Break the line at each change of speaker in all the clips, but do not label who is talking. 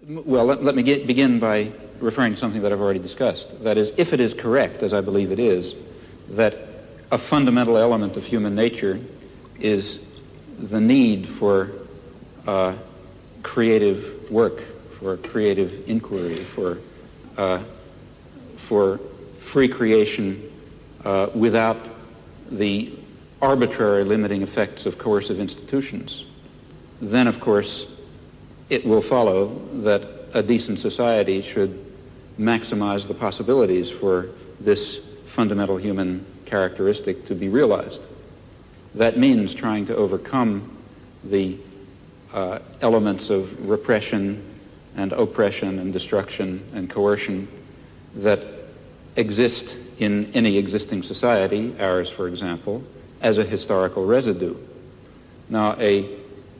Well, let me begin by referring to something that I've already discussed. That is, if it is correct, as I believe it is, that a fundamental element of human nature is the need for creative work, for creative inquiry, for free creation without the arbitrary limiting effects of coercive institutions, then, of course, it will follow that a decent society should maximize the possibilities for this fundamental human characteristic to be realized. That means trying to overcome the elements of repression and oppression and destruction and coercion that exist in any existing society, ours, for example, as a historical residue. Now, a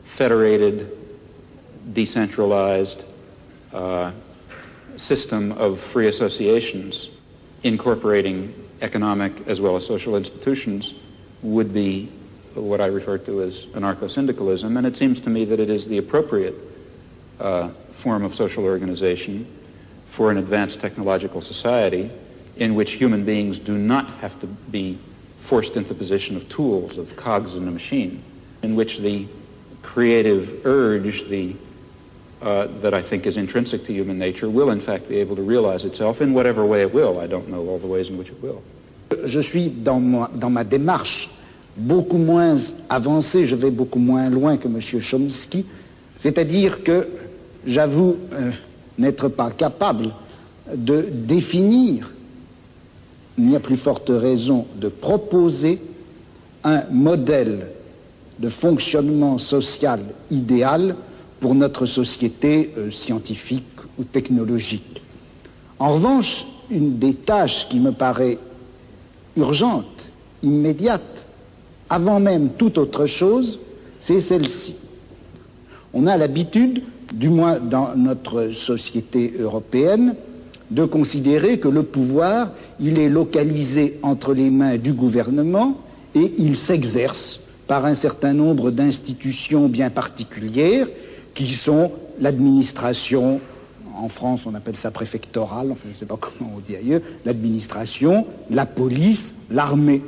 federated, decentralized system of free associations incorporating economic as well as social institutions would be what I refer to as anarcho-syndicalism, and it seems to me that it is the appropriate form of social organization for an advanced technological society in which human beings do not have to be forced into the position of tools, of cogs in a machine, in which the creative urge, that I think is intrinsic to human nature, will in fact be able to realize itself in whatever way it will. I don't know all the ways in which it will.
Je suis dans ma démarche beaucoup moins avancée, je vais beaucoup moins loin que M. Chomsky, c'est-à-dire que j'avoue n'être pas capable de définir, ni à plus forte raison de proposer un modèle de fonctionnement social idéal pour notre société scientifique ou technologique. En revanche, une des tâches qui me paraît urgente, immédiate, avant même toute autre chose, c'est celle-ci. On a l'habitude, du moins dans notre société européenne, de considérer que le pouvoir, il est localisé entre les mains du gouvernement et il s'exerce par un certain nombre d'institutions bien particulières qui sont l'administration, en France on appelle ça préfectorale, enfin je ne sais pas comment on dit ailleurs, l'administration, la police, l'armée.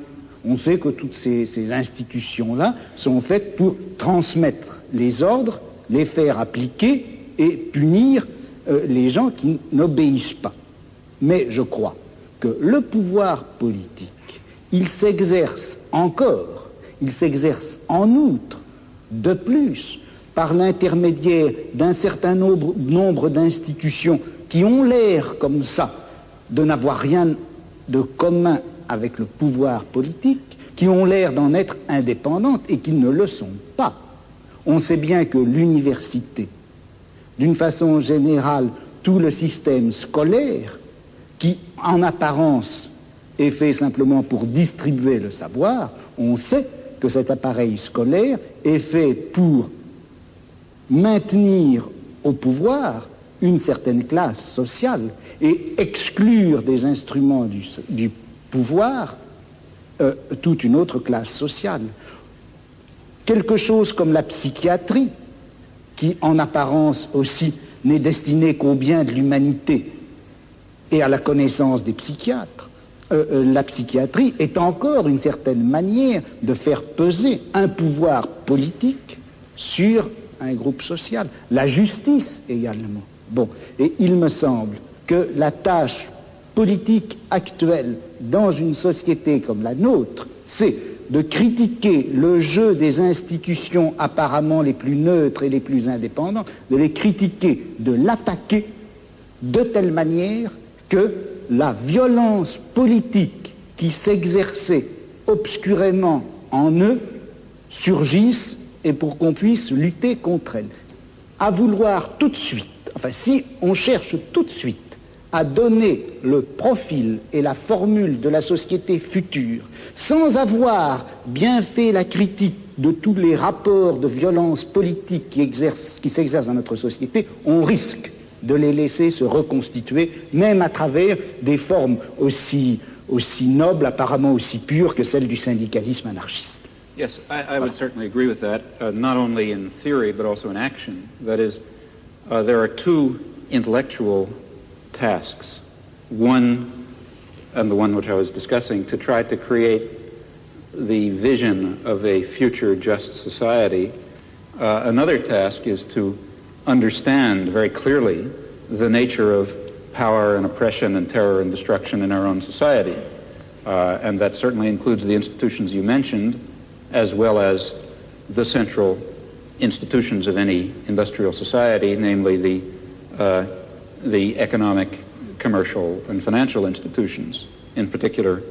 On sait que toutes ces institutions-là sont faites pour transmettre les ordres, les faire appliquer et punir les gens qui n'obéissent pas. Mais je crois que le pouvoir politique, il s'exerce encore, il s'exerce en outre, de plus, par l'intermédiaire d'un certain nombre d'institutions qui ont l'air comme ça de n'avoir rien de commun avec le pouvoir politique, qui ont l'air d'en être indépendantes et qui ne le sont pas. On sait bien que l'université, d'une façon générale, tout le système scolaire, qui en apparence est fait simplement pour distribuer le savoir, on sait que cet appareil scolaire est fait pour maintenir au pouvoir une certaine classe sociale et exclure des instruments du pouvoir toute une autre classe sociale. Quelque chose comme la psychiatrie, qui en apparence aussi n'est destinée qu'au bien de l'humanité et à la connaissance des psychiatres, la psychiatrie est encore une certaine manière de faire peser un pouvoir politique sur un groupe social. La justice également. Bon, et il me semble que la tâche politique actuelle dans une société comme la nôtre, c'est de critiquer le jeu des institutions apparemment les plus neutres et les plus indépendantes, de les critiquer, de l'attaquer de telle manière que la violence politique qui s'exerçait obscurément en eux surgisse et pour qu'on puisse lutter contre elle. À vouloir tout de suite, enfin si on cherche tout de suite à donner le profil et la formule de la société future, sans avoir bien fait la critique de tous les rapports de violence politique qui s'exercent dans notre société, on risque de les laisser se reconstituer, même à travers des formes aussi nobles, apparemment aussi pures que celles du syndicalisme anarchiste.
Yes, I would certainly agree with that, not only in theory but also in action. That is, there are two intellectual tasks. One, and the one which I was discussing, to try to create the vision of a future just society. Another task is to understand very clearly the nature of power and oppression and terror and destruction in our own society. And that certainly includes the institutions you mentioned, as well as the central institutions of any industrial society, namely the economic, commercial, and financial institutions, in particular,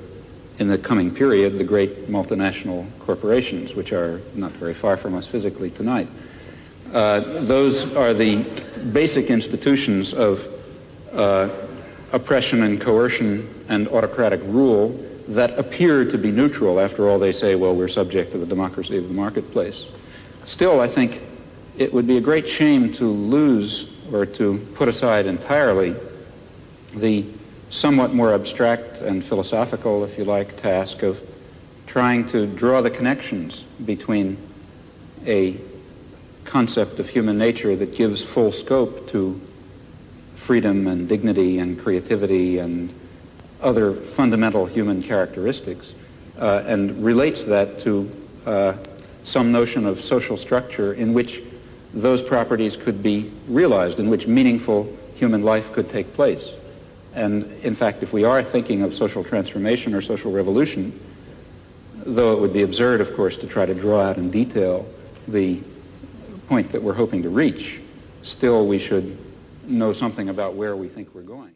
in the coming period, the great multinational corporations, which are not very far from us physically tonight. Those are the basic institutions of oppression and coercion and autocratic rule that appear to be neutral. After all, they say, well, we're subject to the democracy of the marketplace. Still, I think it would be a great shame to lose or to put aside entirely the somewhat more abstract and philosophical, if you like, task of trying to draw the connections between a concept of human nature that gives full scope to freedom and dignity and creativity and other fundamental human characteristics, and relates that to some notion of social structure in which those properties could be realized, in which meaningful human life could take place. And in fact, if we are thinking of social transformation or social revolution, though it would be absurd, of course, to try to draw out in detail the point that we're hoping to reach, still we should know something about where we think we're going.